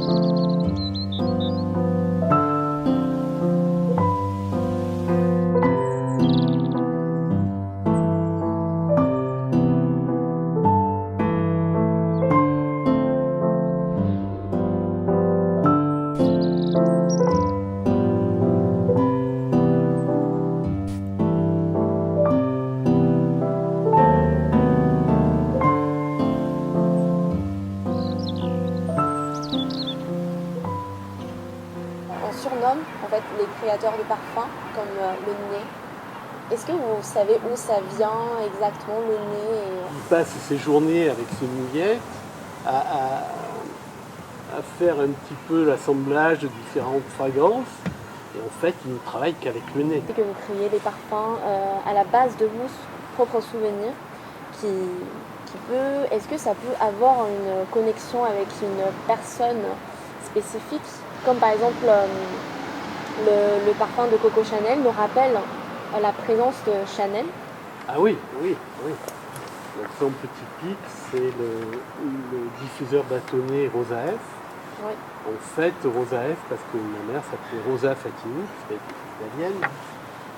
On surnomme en fait les créateurs de parfums comme le nez. Est-ce que vous savez où ça vient exactement le nez Il passe ses journées avec ses muguettes à faire un petit peu l'assemblage de différentes fragrances. Et en fait, il ne travaille qu'avec le nez. C'est que vous créez des parfums à la base de vos propres souvenirs qui peut... Est-ce que ça peut avoir une connexion avec une personne spécifique? Comme par exemple le parfum de Coco Chanel nous rappelle la présence de Chanel. Ah oui, oui, oui. L'exemple typique, c'est le diffuseur bâtonnet Rosa F. Oui. En fait, Rosa F, parce que ma mère s'appelait Rosa Fatini, qui était italienne.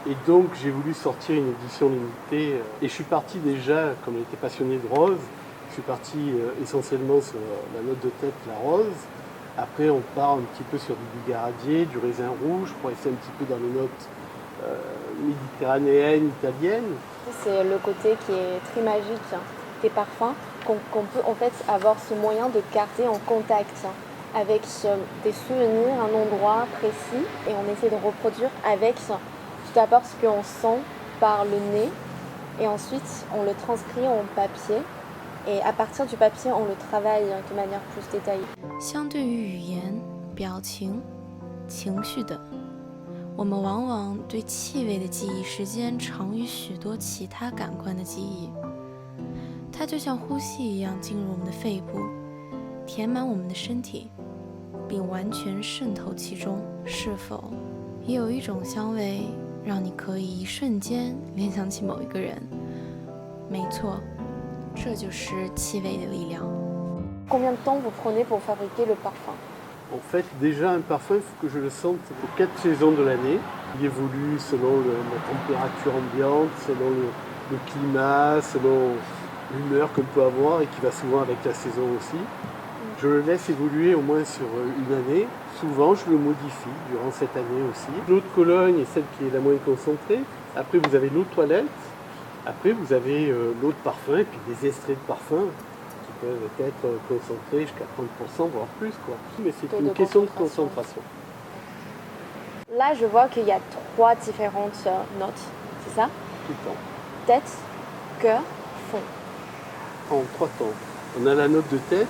Et donc, j'ai voulu sortir une édition limitée. Et je suis parti déjà, comme j'étais passionné de rose, je suis parti essentiellement sur la note de tête, la rose. Après, on part un petit peu sur du bigaradier, du raisin rouge, pour essayer un petit peu dans les notes méditerranéennes, italiennes. C'est le côté qui est très magique des parfums, qu'on peut en fait avoir ce moyen de garder en contact avec des souvenirs, un endroit précis, et on essaie de reproduire avec tout d'abord ce qu'on sent par le nez, et ensuite on le transcrit en papier, et à partir du papier on le travaille de manière plus détaillée. 相对于语言、表情、情绪等，我们往往对气味的记忆时间长于许多其他感官的记忆。它就像呼吸一样进入我们的肺部，填满我们的身体，并完全渗透其中。是否也有一种香味让你可以一瞬间联想起某一个人？没错，这就是气味的力量。Combien de temps vous prenez pour fabriquer le parfum? En fait, déjà, un parfum, il faut que je le sente aux 4 saisons de l'année. Il évolue selon la température ambiante, selon le climat, selon l'humeur qu'on peut avoir et qui va souvent avec la saison aussi. Je le laisse évoluer au moins sur une année. Souvent, je le modifie durant cette année aussi. L'eau de Cologne est celle qui est la moins concentrée. Après, vous avez l'eau de toilette. Après, vous avez l'eau de parfum et puis des extraits de parfum qui peuvent être concentrés jusqu'à 30%, voire plus, quoi. Mais c'est une question de concentration. Là, je vois qu'il y a 3 différentes notes, c'est ça? Tout le temps. Tête, cœur, fond. En 3 temps. On a la note de tête,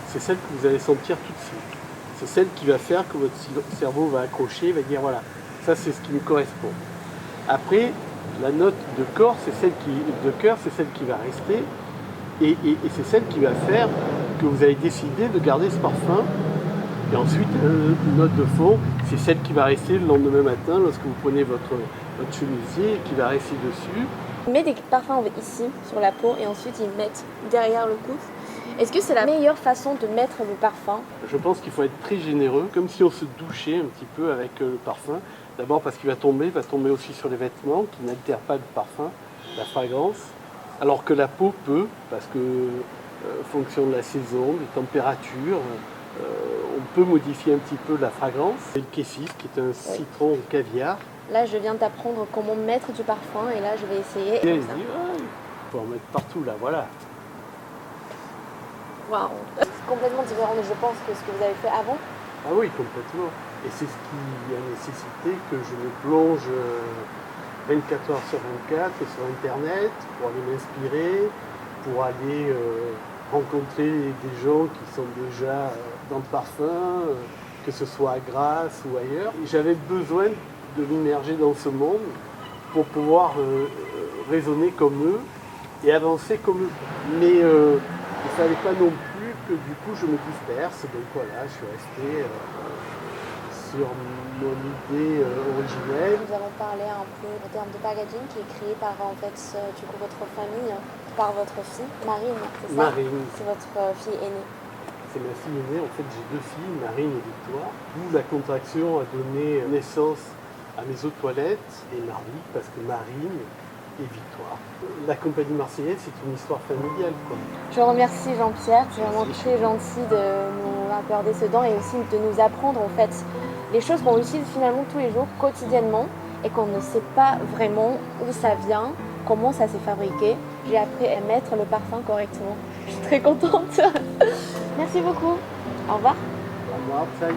c'est celle que vous allez sentir tout de suite. C'est celle qui va faire que votre cerveau va accrocher, va dire voilà, ça c'est ce qui me correspond. Après, la note de cœur, c'est celle qui va rester et c'est celle qui va faire que vous avez décidé de garder ce parfum. Et ensuite, une note de fond, c'est celle qui va rester le lendemain matin lorsque vous prenez votre chemisier et qui va rester dessus. Ils mettent des parfums ici, sur la peau, et ensuite ils mettent derrière le coude. Est-ce que c'est la meilleure façon de mettre le parfum? Je pense qu'il faut être très généreux, comme si on se douchait un petit peu avec le parfum. D'abord parce qu'il va tomber aussi sur les vêtements, qui n'altèrent pas le parfum, la fragrance. Alors que la peau peut, parce que fonction de la saison, des températures, on peut modifier un petit peu la fragrance. C'est le cassis, qui est un citron au caviar. Là, je viens d'apprendre comment mettre du parfum, et là, je vais essayer. Il faut en mettre partout, là, voilà. Waouh! C'est complètement différent, je pense, que ce que vous avez fait avant. Ah oui, complètement. Et c'est ce qui a nécessité que je me plonge 24 heures sur 24 sur Internet pour aller m'inspirer, pour aller rencontrer des gens qui sont déjà dans le parfum, que ce soit à Grasse ou ailleurs. J'avais besoin de m'immerger dans ce monde pour pouvoir raisonner comme eux et avancer comme eux. Mais il ne fallait pas non plus que du coup je me disperse. Donc voilà, je suis resté sur mon idée originelle. Nous allons parler un peu en termes de packaging qui est créé par en fait du coup votre famille, par votre fille Marine, c'est ça? Marine. C'est votre fille aînée. c'est ma fille aînée. En fait, j'ai 2 filles, Marine et Victoire. D'où la contraction a donné naissance à mes eaux de toilette et Marie, parce que Marine et Victoire. La compagnie marseillaise, c'est une histoire familiale, quoi. Je vous remercie Jean-Pierre, c'est vraiment très gentil de nous accorder ce temps et aussi de nous apprendre en fait les choses qu'on utilise finalement tous les jours, quotidiennement, et qu'on ne sait pas vraiment où ça vient, comment ça s'est fabriqué. J'ai appris à mettre le parfum correctement. Je suis très contente. Merci beaucoup. Au revoir. Au revoir, Zeit.